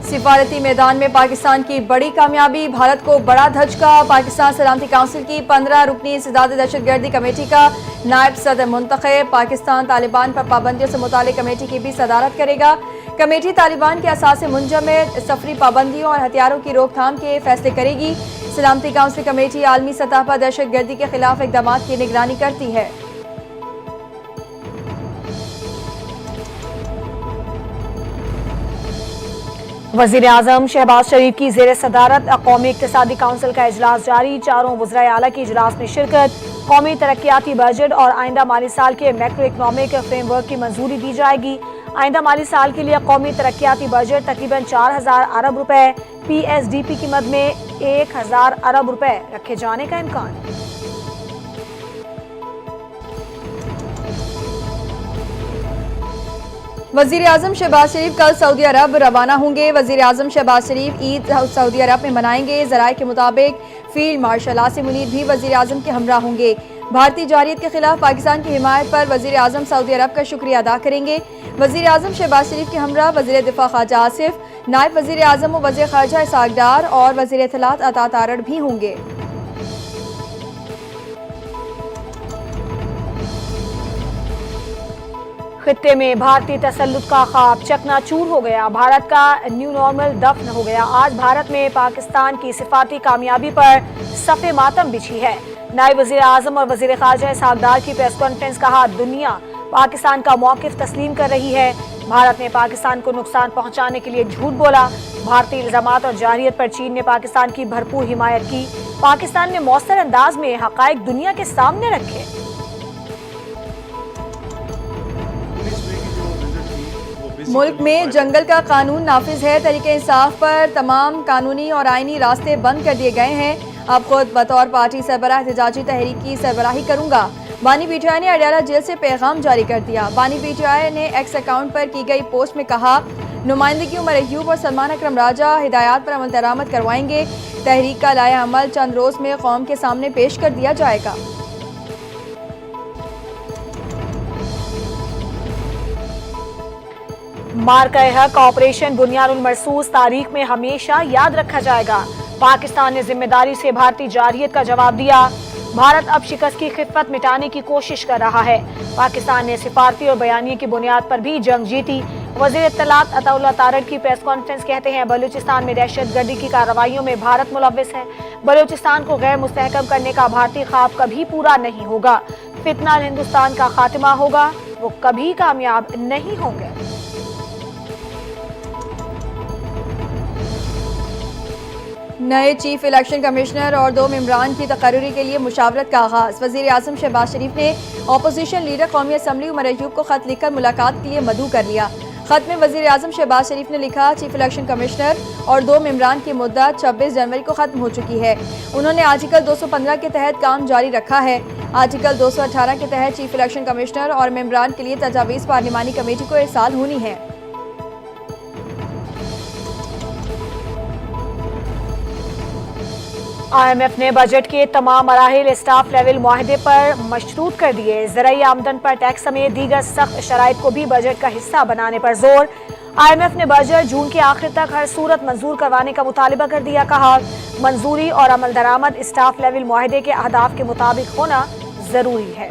सिफारती मैदान में पाकिस्तान की बड़ी कामयाबी, भारत को बड़ा धचका। पाकिस्तान सलामती काउंसिल की 15 रुकनी इंसदाद दहशतगर्दी कमेटी का नायब सदर मुंतखब। पाकिस्तान तालिबान पर पाबंदियों से मुतालिक कमेटी की भी सदारत करेगा। कमेटी तालिबान के असासे मुंजमद सफरी पाबंदियों और हथियारों की रोकथाम के फैसले करेगी। सलामती काउंसिल कमेटी आलमी सतह पर दहशतगर्दी के खिलाफ इकदाम की निगरानी करती है। वज़ीर आज़म शहबाज शरीफ की ज़ेर सदारत कौमी इक़्तिसादी काउंसिल का इजलास जारी। चारों वज़राए आला की इजलास में शिरकत। कौमी तरक्याती बजट और आइंदा माली साल के मैक्रो इकनॉमिक फ्रेमवर्क की मंजूरी दी जाएगी। आइंदा माली साल के लिए कौमी तरक्याती बजट तकरीबन 4000 अरब रुपए, PSDP की मद में 1000 अरब रुपए रखे जाने का इम्कान। वज़ीर आज़म शहबाज शरीफ कल सऊदी अरब रवाना होंगे। वज़ीर आज़म शहबाज शरीफ ईद सऊदी अरब में मनाएंगे। ज़राए के मुताबिक फील्ड मार्शल आसिम मुनीर भी वज़ीर आज़म के हमरा होंगे। भारतीय जारियत के खिलाफ पाकिस्तान की हिमायत पर वज़ीर आज़म सऊदी अरब का शुक्रिया अदा करेंगे। वज़ीर आज़म शहबाज शरीफ के हमरा वज़ीर दिफा ख्वाजा आसिफ, नायब वज़ीर आज़म व वज़ीर ख़ारजा इसहाक़ डार और वज़ीर इत्तलात अता तारड़ भी होंगे। खित्ते में भारतीय तसल्लुत का ख्वाब चकनाचूर हो गया। भारत का न्यू नॉर्मल दफन हो गया। आज भारत में पाकिस्तान की सिफाती कामयाबी पर सफ़े मातम बिछी है। नायब वज़ीर आज़म और वज़ीर ख़ारजा इसहाक़ डार की प्रेस कॉन्फ्रेंस कहा, दुनिया पाकिस्तान का मौक़िफ़ तस्लीम कर रही है। भारत ने पाकिस्तान को नुकसान पहुँचाने के लिए झूठ बोला। भारतीय इल्ज़ामात और जारियत पर चीन ने पाकिस्तान की भरपूर हिमायत की। पाकिस्तान ने मौसर अंदाज में हक़ाइक़ दुनिया के सामने रखे। मुल्क में जंगल का कानून नाफिज है। तरीके इंसाफ पर तमाम कानूनी और आईनी रास्ते बंद कर दिए गए हैं। अब खुद बतौर पार्टी सरबराह एहतजाजी तहरीक की सरबराही करूंगा। बानी पीटीआई ने अडयाला जेल से पैगाम जारी कर दिया। बानी पीटीआई ने एक्स अकाउंट पर की गई पोस्ट में कहा, नुमाइंदगी उमर अयूब और सलमान अकरम राजा हिदायत पर अमल दरामद करवाएंगे। तहरीक का लाया अमल चंद रोज में कौम के सामने पेश कर दिया जाएगा। मार्का-ए-हक ऑपरेशन बुनियानुल मरसूस तारीख में हमेशा याद रखा जाएगा। पाकिस्तान ने जिम्मेदारी से भारतीय जारियत का जवाब दिया। भारत अब शिकस्त की खिफत मिटाने की कोशिश कर रहा है। पाकिस्तान ने सिफारती और बयानिए की बुनियाद पर भी जंग जीती। वज़ीर इत्तलात अताउल्लाह तारड़ की प्रेस कॉन्फ्रेंस कहते हैं, बलूचिस्तान में दहशतगर्दी की कार्रवाइयों में भारत मुलव्विस है। बलूचिस्तान को गैर मुस्तहकम करने का भारतीय ख्वाब कभी पूरा नहीं होगा। फितना हिंदुस्तान का खात्मा होगा, वो कभी कामयाब नहीं होंगे। नए चीफ इलेक्शन कमिश्नर और 2 मेंबरान की तकर्री के लिए मुशावरत का आगाज। वज़ीर आज़म शहबाज शरीफ ने अपोजिशन लीडर कौमी असम्बली उमर अयूब को खत लिखकर मुलाकात के लिए मदऊ कर लिया। खत में वज़ीर आज़म शहबाज शरीफ ने लिखा, चीफ इलेक्शन कमिश्नर और 2 मेंबरान की मुद्दत 26 जनवरी को खत्म हो चुकी है। उन्होंने आर्टिकल 215 के तहत काम जारी रखा है। आर्टिकल 218 के तहत चीफ इलेक्शन कमिश्नर और मेंबरान के लिए तजावीज़ पार्लिमानी कमेटी को इरसाल होनी है। IMF ने बजट के तमाम मराहिल स्टाफ लेवल मुआहदे पर मशरूत कर दिए। ज़राई आमदन पर टैक्स समेत दीगर सख्त शराइत को भी बजट का हिस्सा बनाने पर जोर। IMF ने बजट जून के आखिर तक हर सूरत मंजूर करवाने का मुतालबा कर दिया। कहा, मंजूरी और अमल दरामद स्टाफ लेवल मुआहदे के अहदाफ के मुताबिक होना जरूरी है।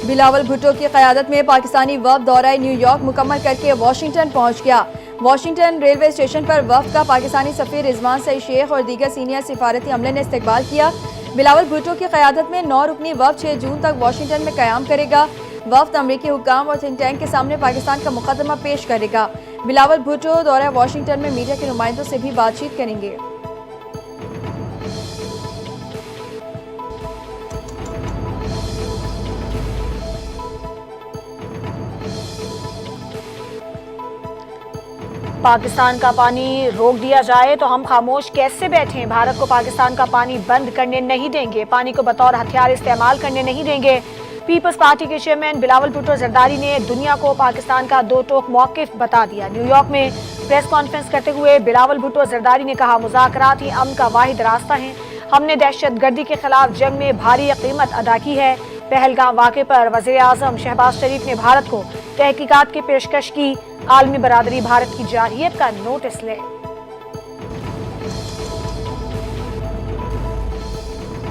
बिलावल भुट्टो की क़यादत में पाकिस्तानी वफ़द दौरा न्यूयॉर्क मुकम्मल करके वाशिंगटन पहुँच गया। वाशिंगटन रेलवे स्टेशन पर वफ़द का पाकिस्तानी सफ़ीर रिजवान सईद शेख और दीगर सीनियर सिफारती अमले ने इस्तकबाल किया। बिलावल भुट्टो की क़यादत में 9 रुकनी वफ़द 6 जून तक वाशिंगटन में क़याम करेगा। वफ़द अमरीकी हुक्काम और थिंक टैंक के सामने पाकिस्तान का मुकदमा पेश करेगा। बिलावल भुट्टो दौरा वाशिंगटन में मीडिया के नुमाइंदों से भी बातचीत करेंगे। पाकिस्तान का पानी रोक दिया जाए तो हम खामोश कैसे बैठें। भारत को पाकिस्तान का पानी बंद करने नहीं देंगे, पानी को बतौर हथियार इस्तेमाल करने नहीं देंगे। पीपल्स पार्टी के चेयरमैन बिलावल भुट्टो जरदारी ने दुनिया को पाकिस्तान का दो टोक मौक़िफ़ बता दिया। न्यूयॉर्क में प्रेस कॉन्फ्रेंस करते हुए बिलावल भुट्टो जरदारी ने कहा, मुज़ाकरात ही अमन का वाहिद रास्ता है। हमने दहशतगर्दी के खिलाफ जंग में भारी कीमत अदा की है। पहलगाम वाक़े पर वज़ीर आज़म शहबाज शरीफ ने भारत को तहकीकात की पेशकश की। आलमी बरादरी भारत की जारहियत का नोटिस ले।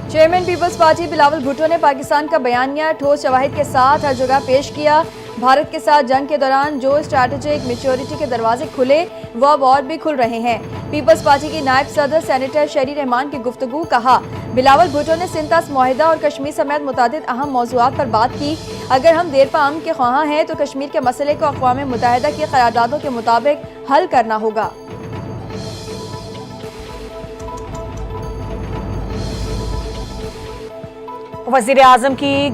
Chairman Peoples Party Bilawal Bhutto ने पाकिस्तान का बयानिया ठोस शवाहिद के साथ हर जगह पेश किया। भारत के साथ जंग के दौरान जो स्ट्रैटेजिक मैच्योरिटी के दरवाजे खुले वो अब और भी खुल रहे हैं। पीपल्स पार्टी की नायब सदर सेनेटर शरी रहमान की गुफ्तगू। कहा, बिलावल भुट्टो ने सिंतास मुआहिदा और कश्मीर समेत मुतादिद अहम मौज़ूआत पर बात की। अगर हम देर पा अमन के ख्वाहां हैं तो कश्मीर के मसले को अक़वाम मुत्तहिदा की क़रारदादों के मुताबिक हल करना होगा। वज़ीर आज़म की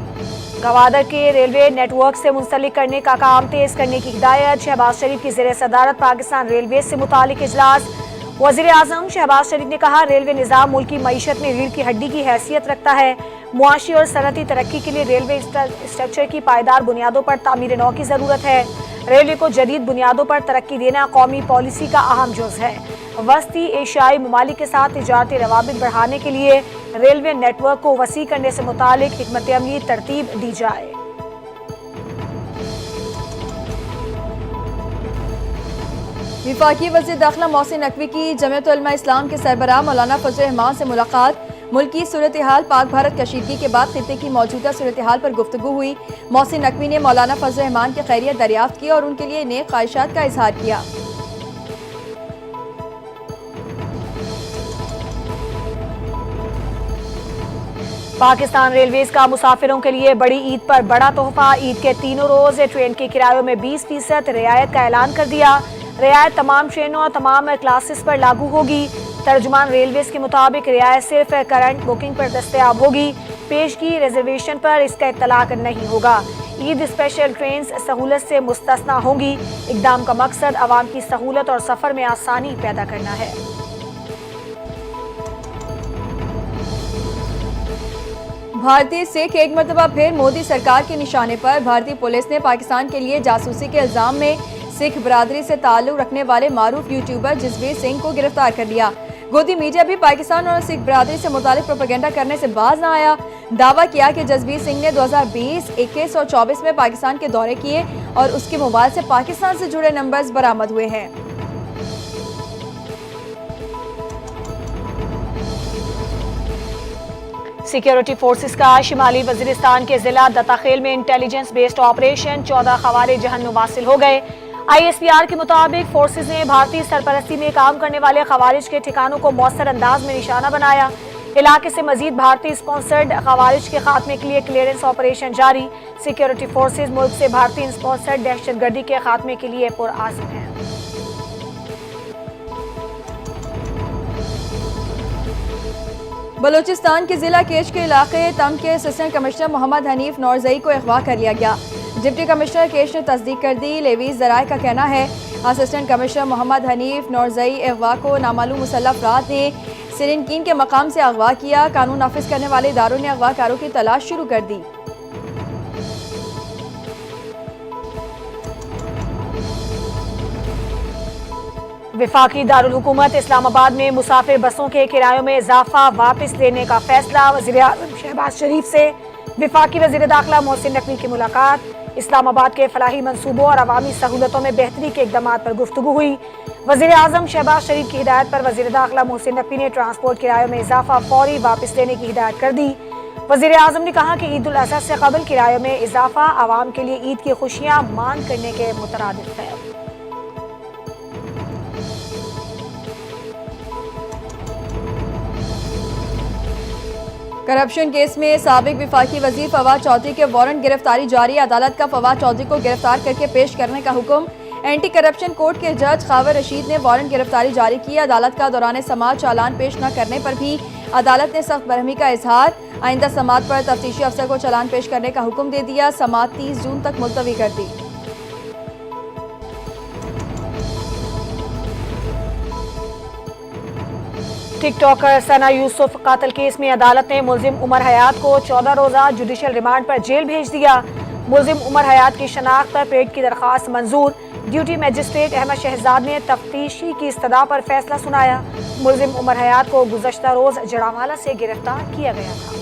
गवादर के रेलवे नेटवर्क से मुंसलिक करने का काम तेज करने की हिदायत। शहबाज शरीफ की ज़ेर सदारत पाकिस्तान रेलवे से मुतालिक इजलास। वज़ीर आज़म शहबाज शरीफ ने कहा, रेलवे निज़ाम मुल्क की मईशत में रीढ़ की हड्डी की हैसियत रखता है। मुआशी और सनती तरक्की के लिए रेलवे स्ट्रक्चर की पायदार बुनियादों पर तामीर नौ की ज़रूरत है। रेलवे को जदीद बुनियादों पर तरक्की देना कौमी पॉलिसी का अहम जुज़ है। वस्ती एशियाई ममालिक के साथ तिजारती रवाबित बढ़ाने के लिए रेलवे नेटवर्क को वसी करने से मुतालिक हिकमत अमली तरतीब दी जाए। वफाकी वज़ीर दाखिला मोहसिन नकवी की जमीयत उलमा इस्लाम के सरबराह मौलाना फजल रहमान से मुलाकात। मुल्की सूरत हाल पाक भारत कशीदगी के बाद खित्ते की मौजूदा सूरत हाल पर गुफ्तगू हुई। मोहसिन नकवी ने मौलाना फजल रहमान की खैरियत दरियाफ्त की और उनके लिए नेक ख्वाहिशात का इजहार किया। पाकिस्तान रेलवेज का मुसाफिरों के लिए बड़ी ईद पर बड़ा तोहफा। ईद के तीनों रोज ट्रेन के किरायों में 20% रियायत का ऐलान कर दिया। रियायत तमाम ट्रेनों और तमाम क्लासेस पर लागू होगी। तर्जुमान रेलवेज के मुताबिक रियायत सिर्फ करंट बुकिंग पर दस्तयाब होगी। पेशगी रिजर्वेशन पर इसका इत्तलाक नहीं होगा। ईद स्पेशल ट्रेन सहूलत से मुस्तस्ना होंगी। इक़दाम का मकसद आवाम की सहूलत और सफ़र में आसानी पैदा करना है। भारतीय सिख एक मरतबा फिर मोदी सरकार के निशाने पर। भारतीय पुलिस ने पाकिस्तान के लिए जासूसी के इल्जाम में सिख बरादरी से ताल्लुक रखने वाले मारूफ यूट्यूबर जसबीर सिंह को गिरफ्तार कर लिया। गोदी मीडिया भी पाकिस्तान और सिख बरादरी से मुतालिक प्रोपेगेंडा करने से बाज न आया। दावा किया कि जसबीर सिंह ने 2020, 21 और 24 में पाकिस्तान के दौरे किए और उसके मोबाइल से पाकिस्तान से जुड़े नंबर्स बरामद हुए हैं। सिक्योरिटी फोर्सेस का शिमाली वजीरिस्तान के जिला दत्ताखेल में इंटेलिजेंस बेस्ड ऑपरेशन। 14 खवारिज जहन्नुम वासिल हो गए। ISPR के मुताबिक फोर्सेस ने भारतीय सरपरस्ती में काम करने वाले खवारिज के ठिकानों को मौसर अंदाज में निशाना बनाया। इलाके से मजीद भारतीय स्पॉन्सर्ड खवारिज के खात्मे के लिए क्लियरेंस ऑपरेशन जारी। सिक्योरिटी फोर्सेस मुल्क से भारतीय स्पॉन्सर्ड दहशतगर्दी के खात्मे के लिए पुरआज़म हैं। बलूचिस्तान के जिला केश के इलाके तम के असिस्टेंट कमिश्नर मोहम्मद हनीफ नौरजई को अगवा कर लिया गया। डिप्टी कमिश्नर केश ने तस्दीक कर दी। लेवीज ज़राए का कहना है असिस्टेंट कमिश्नर मोहम्मद हनीफ नौरजई अगवा को नामालूम मुसल्लह अफराद ने सिरिनकीन के मकाम से अगवा किया। कानून नाफिज करने वाले इदारों ने अगवाकारों की तलाश शुरू कर दी। विफाकी दारुल हुकूमत इस्लामाबाद में मुसाफिर बसों के किरायों में इजाफा वापस लेने का फैसला। वज़ीर आज़म शहबाज शरीफ से विफाकी वज़ीर दाखिला मोहसिन नकवी की मुलाकात। इस्लामाबाद के फलाही मंसूबों और अवामी सहूलतों में बेहतरी के इक़दाम पर गुफ्तगू हुई। वज़ीर आज़म शहबाज शरीफ की हिदायत पर वज़ीर दाखिला मोहसिन नकवी ने ट्रांसपोर्ट किरायों में इजाफा फौरी वापस लेने की हिदायत कर दी। वज़ीर आज़म ने कहा कि ईद उल अज़हा से कबल किरायों में इजाफा आवाम के लिए ईद की खुशियाँ मान करने के मुतरादिफ है। करप्शन केस में साबिक विफाकी वजीर फवाद चौधरी के वारंट गिरफ्तारी जारी। अदालत का फवाद चौधरी को गिरफ्तार करके पेश करने का हुक्म। एंटी करप्शन कोर्ट के जज खावर रशीद ने वारंट गिरफ्तारी जारी की। अदालत का दौरान समात चालान पेश न करने पर भी अदालत ने सख्त बरहमी का इजहार। आइंदा समात पर तफ्तीशी अफसर को चालान पेश करने का हुक्म दे दिया। समात 30 जून तक मुलतवी कर दी। टिकटॉकर सना यूसुफ कातल केस में अदालत ने मुलजिम उमर हयात को 14 रोजा जुडिशल रिमांड पर जेल भेज दिया। मुलजिम उमर हयात की शनाख्त पर पेट की दरख्वास्त मंजूर। ड्यूटी मजिस्ट्रेट अहमद शहजाद ने तफ्तीशी की इस्तदा पर फैसला सुनाया। मुलजिम उमर हयात को गुज़श्ता रोज जड़ावाला से गिरफ्तार किया गया था।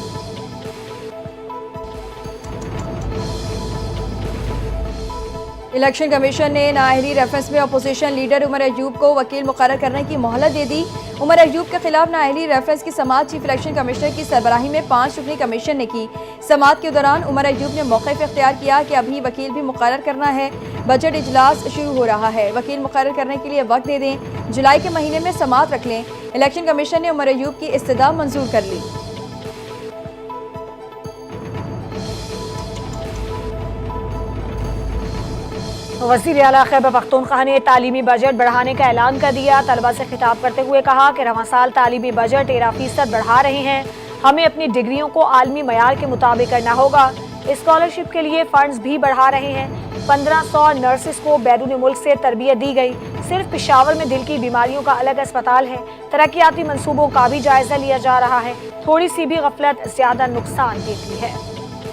इलेक्शन कमीशन ने नाअहली रेफरेंस में अपोजिशन लीडर उमर अयूब को वकील मुकर्रर करने की मोहलत दे दी। उमर अयूब के खिलाफ नाअहली रेफरेंस की समाअत चीफ इलेक्शन कमिश्नर की सरबराही में 5 रुकनी कमीशन ने की। समाअत के दौरान उमर अयूब ने मौक़िफ़ इख्तियार किया कि अभी वकील भी मुकर्रर करना है। बजट इजलास शुरू हो रहा है, वकील मुकर्रर करने के लिए वक्त दे दें, जुलाई के महीने में समाअत रख लें। इलेक्शन कमीशन ने उमर अयूब की इस्तदा मंजूर कर ली। वज़ीर आला खैबर पख्तूनख्वा ने तालीमी बजट बढ़ाने का ऐलान कर दिया। तलबा से खिताब करते हुए कहा कि रवां साल तालीमी बजट 13% बढ़ा रहे हैं। हमें अपनी डिग्रियों को आलमी मयार के मुताबिक करना होगा। स्कॉलरशिप के लिए फंड्स भी बढ़ा रहे हैं। 1500 नर्सिस को बैरून मुल्क से तरबियत दी गई। सिर्फ पेशावर में दिल की बीमारियों का अलग अस्पताल है। तरक्याती मंसूबों का भी जायजा लिया जा रहा है। थोड़ी सी भी गफलत ज्यादा नुकसान देती है।